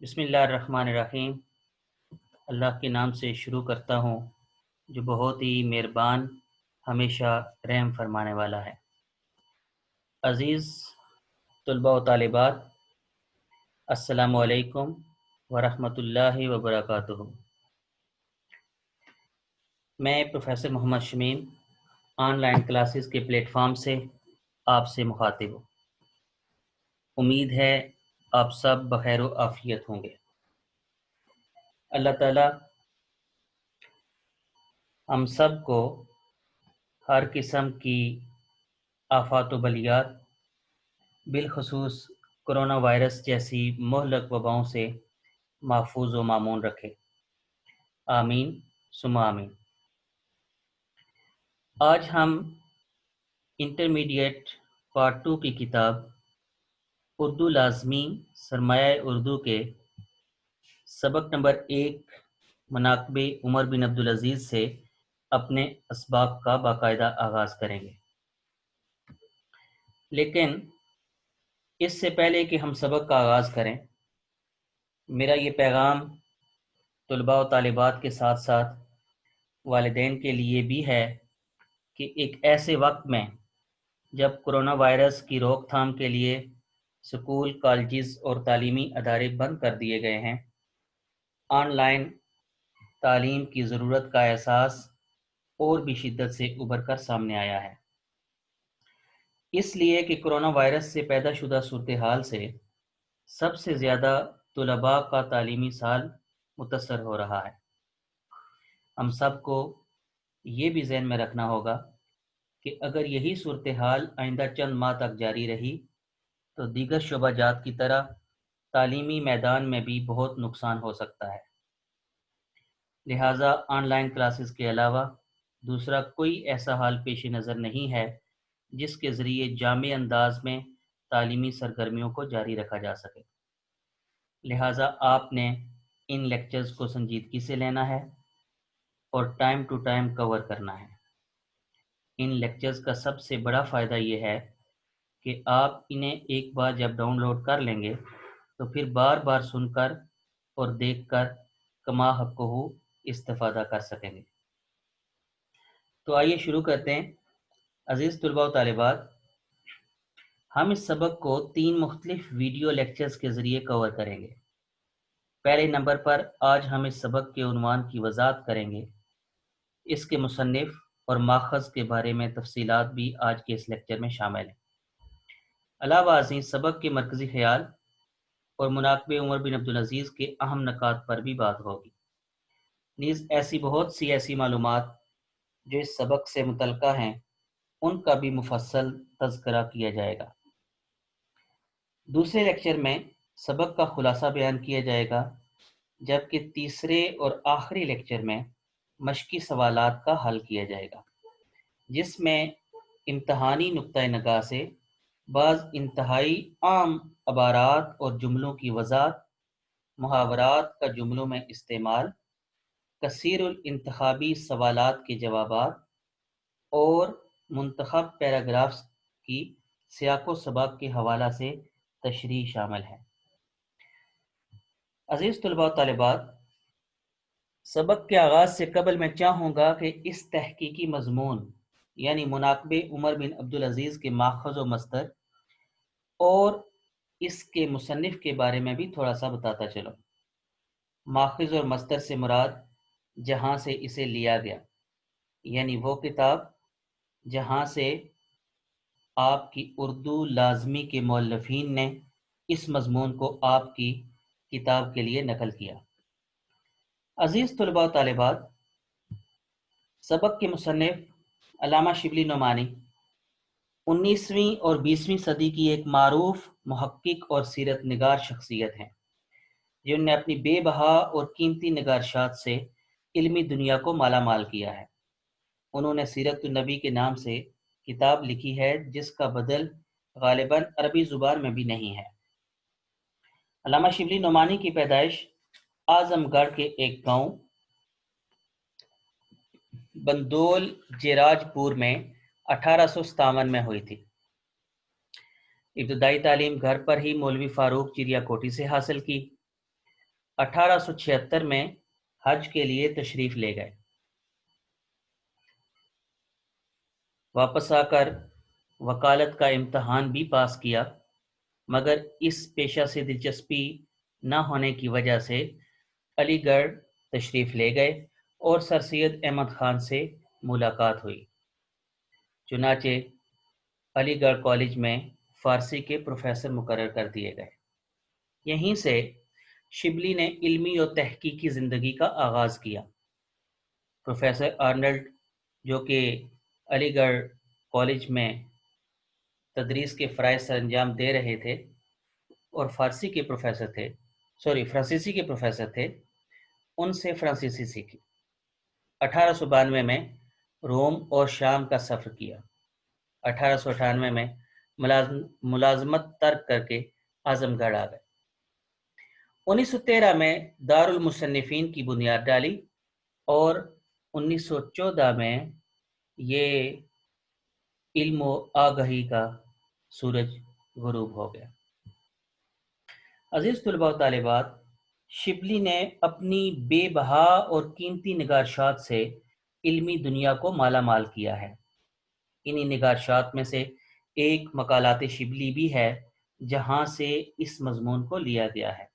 بسم اللہ الرحمن الرحیم۔ اللہ کے نام سے شروع کرتا ہوں جو بہت ہی مہربان، ہمیشہ رحم فرمانے والا ہے۔ عزیز طلباء و طالبات، السلام علیکم ورحمۃ اللہ وبرکاتہ۔ میں professor Muhammad Shamim on line classes کے پلیٹ فارم سے آپ سے مخاطب ہوں۔ امید ہے آپ سب بخیر و عافیت ہوں گے۔ اللہ تعالیٰ ہم سب کو ہر قسم کی آفات و بلیات، بالخصوص کرونا وائرس جیسی مہلک وباؤں سے محفوظ و مامون رکھے، آمین ثم آمین۔ آج ہم انٹرمیڈیٹ پارٹ 2 کی کتاب اردو لازمی سرمایہ اردو کے سبق نمبر 1 مناقب عمر بن عبدالعزیز سے اپنے اسباق کا باقاعدہ آغاز کریں گے۔ لیکن اس سے پہلے کہ ہم سبق کا آغاز کریں، میرا یہ پیغام طلباء و طالبات کے ساتھ ساتھ والدین کے لیے بھی ہے کہ ایک ایسے وقت میں جب کرونا وائرس کی روک تھام کے لیے سکول، کالجز اور تعلیمی ادارے بند کر دیے گئے ہیں، آن لائن تعلیم کی ضرورت کا احساس اور بھی شدت سے ابھر کر سامنے آیا ہے۔ اس لیے کہ کرونا وائرس سے پیدا شدہ صورتحال سے سب سے زیادہ طلباء کا تعلیمی سال متاثر ہو رہا ہے۔ ہم سب کو یہ بھی ذہن میں رکھنا ہوگا کہ اگر یہی صورتحال آئندہ چند ماہ تک جاری رہی تو دیگر شعبہ جات کی طرح تعلیمی میدان میں بھی بہت نقصان ہو سکتا ہے۔ لہٰذا آن لائن کلاسز کے علاوہ دوسرا کوئی ایسا حال پیش نظر نہیں ہے جس کے ذریعے جامع انداز میں تعلیمی سرگرمیوں کو جاری رکھا جا سکے۔ لہٰذا آپ نے ان لیکچرز کو سنجیدگی سے لینا ہے اور ٹائم ٹو ٹائم کور کرنا ہے۔ ان لیکچرز کا سب سے بڑا فائدہ یہ ہے کہ آپ انہیں ایک بار جب ڈاؤن لوڈ کر لیں گے تو پھر بار بار سن کر اور دیکھ کر کما حقہ استفادہ کر سکیں گے۔ تو آئیے شروع کرتے ہیں۔ عزیز طلباء و طالبات، ہم اس سبق کو 3 مختلف ویڈیو لیکچرز کے ذریعے کور کریں گے۔ پہلے نمبر پر آج ہم اس سبق کے عنوان کی وضاحت کریں گے۔ اس کے مصنف اور ماخذ کے بارے میں تفصیلات بھی آج کے اس لیکچر میں شامل ہیں۔ علاوہ ازیں سبق کے مرکزی خیال اور مناقب عمر بن عبدالعزیز کے اہم نکات پر بھی بات ہوگی۔ نیز ایسی بہت سی ایسی معلومات جو اس سبق سے متعلقہ ہیں ان کا بھی مفصل تذکرہ کیا جائے گا۔ دوسرے لیکچر میں سبق کا خلاصہ بیان کیا جائے گا، جبکہ تیسرے اور آخری لیکچر میں مشقی سوالات کا حل کیا جائے گا، جس میں امتحانی نقطہ نگاہ سے بعض انتہائی عام عبارات اور جملوں کی وضاحت، محاورات کا جملوں میں استعمال، کثیر الانتخابی سوالات کے جوابات اور منتخب پیراگرافز کی سیاق و سباق کے حوالہ سے تشریح شامل ہے۔ عزیز طلباء و طالبات، سبق کے آغاز سے قبل میں چاہوں گا کہ اس تحقیقی مضمون یعنی مناقب عمر بن عبدالعزیز کے ماخذ و مصدر اور اس کے مصنف کے بارے میں بھی تھوڑا سا بتاتا چلوں۔ ماخذ اور مصدر سے مراد جہاں سے اسے لیا گیا، یعنی وہ کتاب جہاں سے آپ کی اردو لازمی کے مؤلفین نے اس مضمون کو آپ کی کتاب کے لیے نقل کیا۔ عزیز طلباء و طالبات، سبق کے مصنف علامہ شبلی نعمانی 19ویں اور 20ویں صدی کی ایک معروف محقق اور سیرت نگار شخصیت ہیں، جن نے اپنی بے بہا اور قیمتی نگارشات سے علمی دنیا کو مالا مال کیا ہے۔ انہوں نے سیرت النبی کے نام سے کتاب لکھی ہے جس کا بدل غالباً عربی زبان میں بھی نہیں ہے۔ علامہ شبلی نعمانی کی پیدائش اعظم گڑھ کے ایک گاؤں بندول جیراج پور میں 1857 میں ہوئی تھی۔ ابتدائی تعلیم گھر پر ہی مولوی فاروق چریا کوٹی سے حاصل کی۔ 1876 میں حج کے لیے تشریف لے گئے۔ واپس آ کر وکالت کا امتحان بھی پاس کیا، مگر اس پیشہ سے دلچسپی نہ ہونے کی وجہ سے علی گڑھ تشریف لے گئے اور سر سید احمد خان سے ملاقات ہوئی۔ چنانچہ علی گڑھ کالج میں فارسی کے پروفیسر مقرر کر دیے گئے۔ یہیں سے شبلی نے علمی اور تحقیقی زندگی کا آغاز کیا۔ پروفیسر آرنلڈ، جو کہ علی گڑھ کالج میں تدریس کے فرائض سر انجام دے رہے تھے اور فرانسیسی کے پروفیسر تھے، ان سے فرانسیسی سیکھی۔ 1892 میں روم اور شام کا سفر کیا۔ 1898 میں ملازمت ترک کر کے اعظم گڑھ آ گئے۔ 1913 میں دارالمصنفین کی بنیاد ڈالی اور 1914 میں یہ علم و آگہی کا سورج غروب ہو گیا۔ عزیز طلباء و طالبات، شبلی نے اپنی بے بہا اور قیمتی نگارشات سے علمی دنیا کو مالا مال کیا ہے۔ انہی نگارشات میں سے ایک مقالات شبلی بھی ہے، جہاں سے اس مضمون کو لیا گیا ہے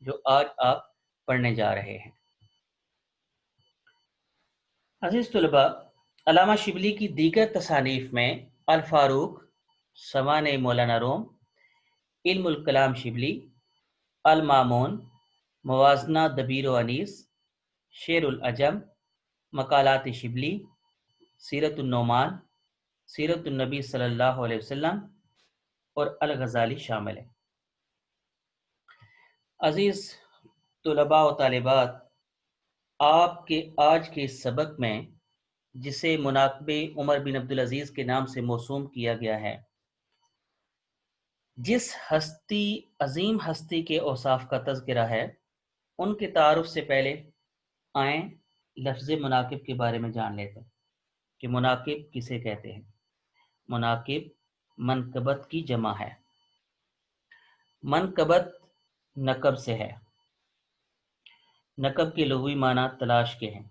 جو آج آپ پڑھنے جا رہے ہیں۔ عزیز طلباء، علامہ شبلی کی دیگر تصانیف میں الفاروق، سوانح مولانا روم، علم الکلام شبلی، المامون، موازنہ دبیر و انیس، شعر العجم، مقالات شبلی، سیرت النعمان، سیرت النبی صلی اللہ علیہ وسلم اور الغزالی شامل ہیں۔ عزیز طلباء و طالبات، آپ کے آج کے اس سبق میں، جسے مناقب عمر بن عبدالعزیز کے نام سے موسوم کیا گیا ہے، جس عظیم ہستی کے اوصاف کا تذکرہ ہے، ان کے تعارف سے پہلے آئیں لفظ مناقب کے بارے میں جان لیتے ہیں کہ مناقب کسے کہتے ہیں۔ مناقب منقبت کی جمع ہے۔ منقبت نقب سے ہے۔ نقب کے لغوی معنی تلاش کے ہیں،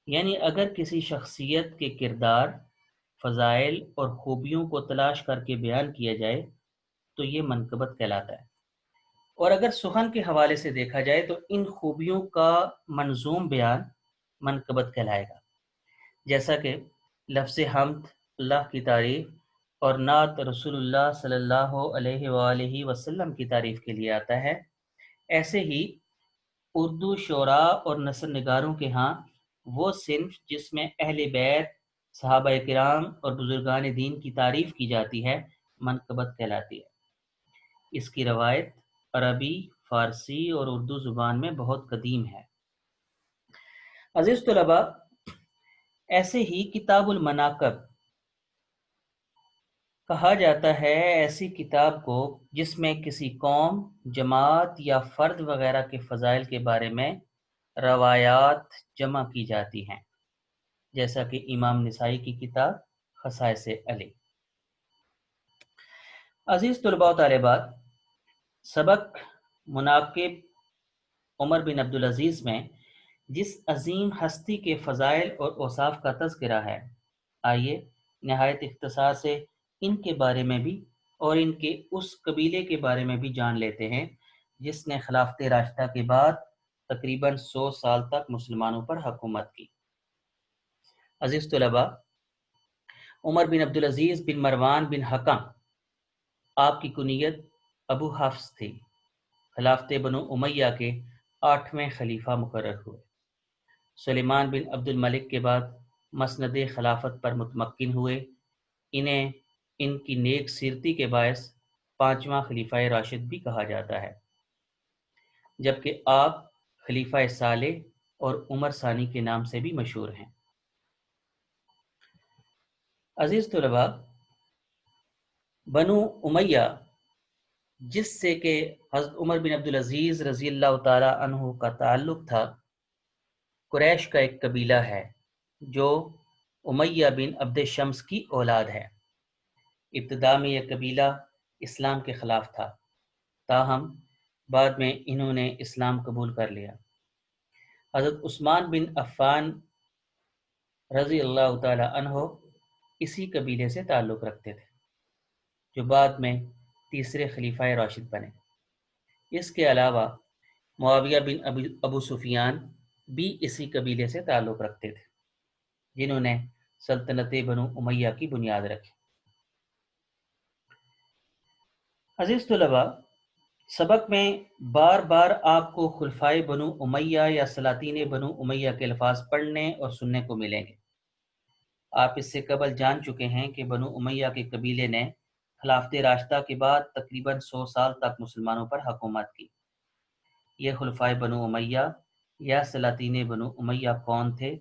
یعنی اگر کسی شخصیت کے کردار، فضائل اور خوبیوں کو تلاش کر کے بیان کیا جائے تو یہ منقبت کہلاتا ہے، اور اگر سخن کے حوالے سے دیکھا جائے تو ان خوبیوں کا منظوم بیان منقبت کہلائے گا۔ جیسا کہ لفظ حمد، اللہ کی تعریف، اور نعت رسول اللہ صلی اللہ علیہ وآلہ وسلم کی تعریف کے لیے آتا ہے، ایسے ہی اردو شعراء اور نثر نگاروں کے ہاں وہ صنف جس میں اہل بیت، صحابہ کرام اور بزرگان دین کی تعریف کی جاتی ہے، منقبت کہلاتی ہے۔ اس کی روایت عربی، فارسی اور اردو زبان میں بہت قدیم ہے۔ عزیز طلباء، ایسے ہی کتاب المناقب کہا جاتا ہے ایسی کتاب کو جس میں کسی قوم، جماعت یا فرد وغیرہ کے فضائل کے بارے میں روایات جمع کی جاتی ہیں، جیسا کہ امام نسائی کی کتاب خصائص علی۔ عزیز طلباء و طالبات، سبق مناقب عمر بن عبدالعزیز میں جس عظیم ہستی کے فضائل اور اوصاف کا تذکرہ ہے، آئیے نہایت اختصار سے ان کے بارے میں بھی اور ان کے اس قبیلے کے بارے میں بھی جان لیتے ہیں جس نے خلافت راشدہ کے بعد تقریباً 100 سال تک مسلمانوں پر حکومت کی۔ عزیز طلباء، عمر بن عبدالعزیز بن مروان بن حکم، آپ کی کنیت ابو حفص تھی، خلافت بنو امیہ کے 8ویں خلیفہ مقرر ہوئے۔ سلیمان بن عبد الملک کے بعد مسند خلافت پر متمکن ہوئے۔ انہیں ان کی نیک سیرتی کے باعث 5واں خلیفہ راشد بھی کہا جاتا ہے، جبکہ آپ خلیفہ صالح اور عمر ثانی کے نام سے بھی مشہور ہیں۔ عزیز طلباء، بنو امیہ جس سے کہ حضرت عمر بن عبدالعزیز رضی اللہ تعالی عنہ کا تعلق تھا، قریش کا ایک قبیلہ ہے جو امیہ بن عبد شمس کی اولاد ہے۔ ابتدا میں یہ قبیلہ اسلام کے خلاف تھا، تاہم بعد میں انہوں نے اسلام قبول کر لیا۔ حضرت عثمان بن عفان رضی اللہ تعالی عنہ اسی قبیلے سے تعلق رکھتے تھے، جو بعد میں تیسرے خلیفہ راشد بنے۔ اس کے علاوہ معاویہ بن ابو سفیان بھی اسی قبیلے سے تعلق رکھتے تھے، جنہوں نے سلطنت بنو امیہ کی بنیاد رکھی۔ عزیز طلباء، سبق میں بار بار آپ کو خلفائے بنو امیہ یا سلاطین بنو امیہ کے الفاظ پڑھنے اور سننے کو ملیں گے۔ آپ اس سے قبل جان چکے ہیں کہ بنو امیہ کے قبیلے نے خلافت راشدہ کے بعد تقریباً 100 سال تک مسلمانوں پر حکومت کی۔ یہ خلفائے بنو امیہ یا سلاطین بنو امیہ کون تھے؟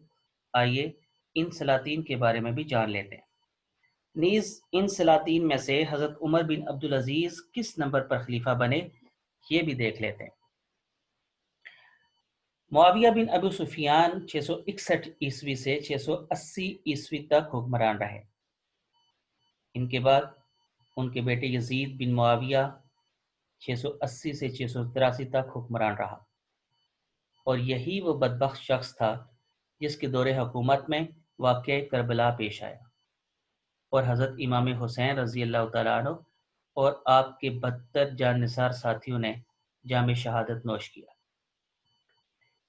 آئیے ان سلاطین کے بارے میں بھی جان لیتے ہیں۔ نیز ان سلاطین میں سے حضرت عمر بن عبدالعزیز کس نمبر پر خلیفہ بنے یہ بھی دیکھ لیتے ہیں۔ معاویہ بن ابو سفیان 661 عیسوی سے 680 عیسوی تک حکمران رہے۔ ان کے بعد ان کے بیٹے یزید بن معاویہ 680 سے 683 تک حکمران رہا، اور یہی وہ بدبخت شخص تھا جس کے دور حکومت میں واقعہ کربلا پیش آیا اور حضرت امام حسین رضی اللہ تعالیٰ عنہ اور آپ کے 72 جان نثار ساتھیوں نے جام شہادت نوش کیا۔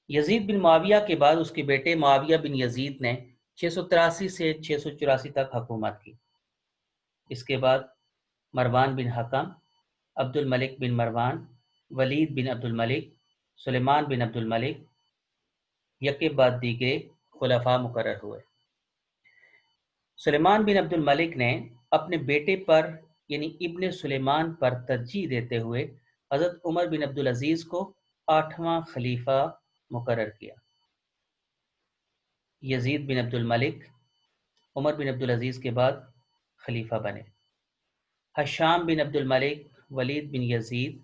یزید بن معاویہ کے بعد اس کے بیٹے معاویہ بن یزید نے 683 سے 684 تک حکومت کی۔ اس کے بعد مروان بن حکم، عبد الملک بن مروان، ولید بن عبد الملک، سلیمان بن عبد الملک یکے بعد دیگرے خلفاء مقرر ہوئے۔ سلیمان بن عبد الملک نے اپنے بیٹے پر یعنی ابن سلیمان پر ترجیح دیتے ہوئے حضرت عمر بن عبدالعزیز کو 8واں خلیفہ مقرر کیا۔ یزید بن عبد الملک عمر بن عبدالعزیز کے بعد خلیفہ بنے۔ حشام بن عبد الملک، ولید بن یزید،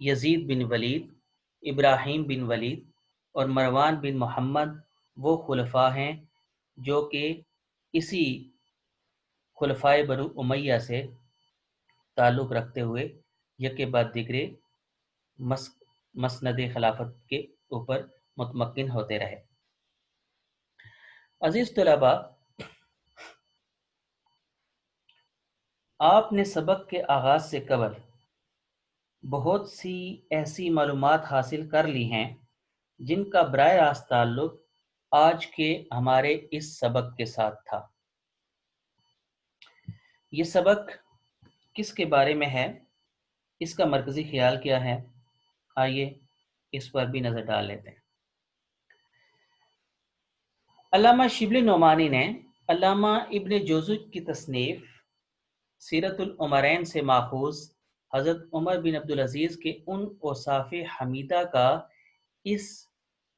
یزید بن ولید، ابراہیم بن ولید اور مروان بن محمد وہ خلفاء ہیں جو کہ اسی خلفائے بنو امیہ سے تعلق رکھتے ہوئے یکے بعد دیگرے مسند خلافت کے اوپر متمکن ہوتے رہے۔ عزیز طلباء، آپ نے سبق کے آغاز سے قبل بہت سی ایسی معلومات حاصل کر لی ہیں جن کا براہ راست تعلق آج کے ہمارے اس سبق کے ساتھ تھا۔ یہ سبق کس کے بارے میں ہے؟ اس کا مرکزی خیال کیا ہے؟ آئیے اس پر بھی نظر ڈال لیتے ہیں۔ علامہ شبلی نعمانی نے علامہ ابن جوزی کی تصنیف سیرت العمرین سے ماخوذ حضرت عمر بن عبدالعزیز کے ان اوصاف حمیدہ کا اس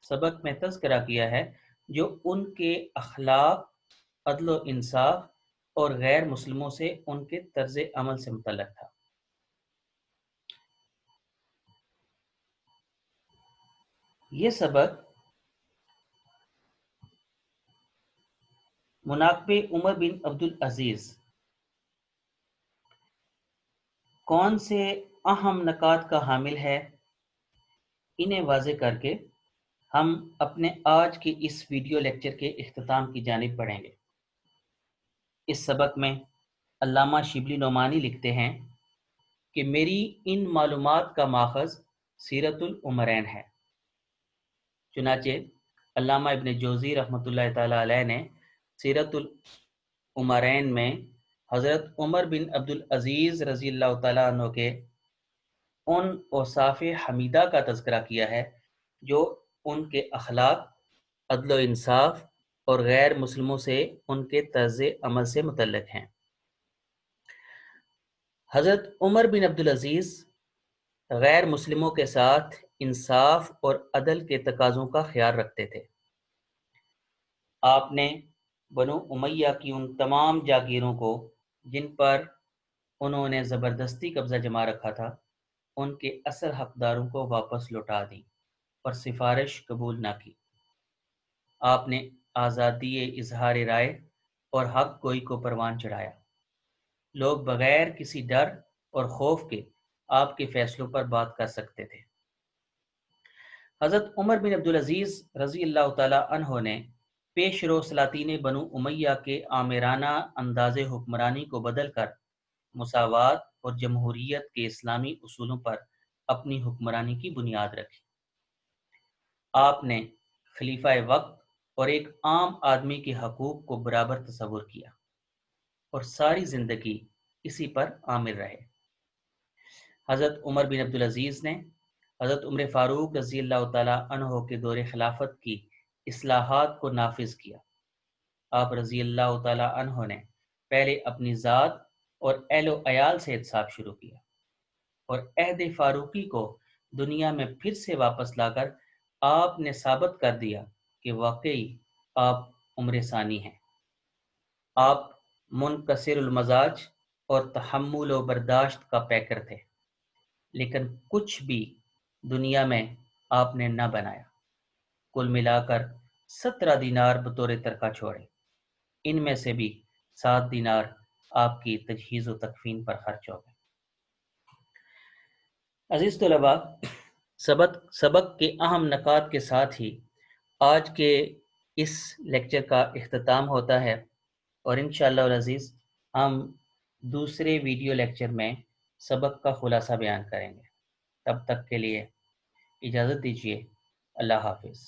سبق میں تذکرہ کیا ہے جو ان کے اخلاق، عدل و انصاف اور غیر مسلموں سے ان کے طرز عمل سے متعلق تھا۔ یہ سبق مناقب عمر بن عبدالعزیز کون سے اہم نکات کا حامل ہے، انہیں واضح کر کے ہم اپنے آج کے اس ویڈیو لیکچر کے اختتام کی جانب بڑھیں گے۔ اس سبق میں علامہ شبلی نعمانی لکھتے ہیں کہ میری ان معلومات کا ماخذ سیرت العمرین ہے۔ چنانچہ علامہ ابن جوزی رحمۃ اللہ تعالی علیہ نے سیرت العمرین میں حضرت عمر بن عبدالعزیز رضی اللہ تعالیٰ عنہ کے ان اوصاف حمیدہ کا تذکرہ کیا ہے جو ان کے اخلاق، عدل و انصاف اور غیر مسلموں سے ان کے طرز عمل سے متعلق ہیں۔ حضرت عمر بن عبدالعزیز غیر مسلموں کے ساتھ انصاف اور عدل کے تقاضوں کا خیال رکھتے تھے۔ آپ نے بنو امیہ کی ان تمام جاگیروں کو جن پر انہوں نے زبردستی قبضہ جما رکھا تھا، ان کے اصل حقداروں کو واپس لوٹا دی اور سفارش قبول نہ کی۔ آپ نے آزادی اظہار رائے اور حق گوئی کو پروان چڑھایا۔ لوگ بغیر کسی ڈر اور خوف کے آپ کے فیصلوں پر بات کر سکتے تھے۔ حضرت عمر بن عبدالعزیز رضی اللہ تعالی عنہ نے پیش رو سلاطین بنو امیہ کے آمرانہ انداز حکمرانی کو بدل کر مساوات اور جمہوریت کے اسلامی اصولوں پر اپنی حکمرانی کی بنیاد رکھی۔ آپ نے خلیفہ وقت اور ایک عام آدمی کے حقوق کو برابر تصور کیا اور ساری زندگی اسی پر عامل رہے۔ حضرت عمر بن عبدالعزیز نے حضرت عمر فاروق رضی اللہ تعالیٰ عنہ کے دور خلافت کی اصلاحات کو نافذ کیا۔ آپ رضی اللہ تعالیٰ عنہ نے پہلے اپنی ذات اور اہل و عیال سے احتساب شروع کیا اور عہد فاروقی کو دنیا میں پھر سے واپس لا کر آپ نے ثابت کر دیا کہ واقعی آپ عمر ثانی ہیں۔ آپ منکسر المزاج اور تحمل و برداشت کا پیکر تھے، لیکن کچھ بھی دنیا میں آپ نے نہ بنایا۔ کل ملا کر 17 دینار بطور ترکہ چھوڑے، ان میں سے بھی 7 دینار آپ کی تجہیز و تکفین پر خرچ ہو گئے۔ عزیز طلباء، سبق کے اہم نکات کے ساتھ ہی آج کے اس لیکچر کا اختتام ہوتا ہے، اور انشاءاللہ العزیز ہم دوسرے ویڈیو لیکچر میں سبق کا خلاصہ بیان کریں گے۔ تب تک کے لیے اجازت دیجیے۔ اللہ حافظ۔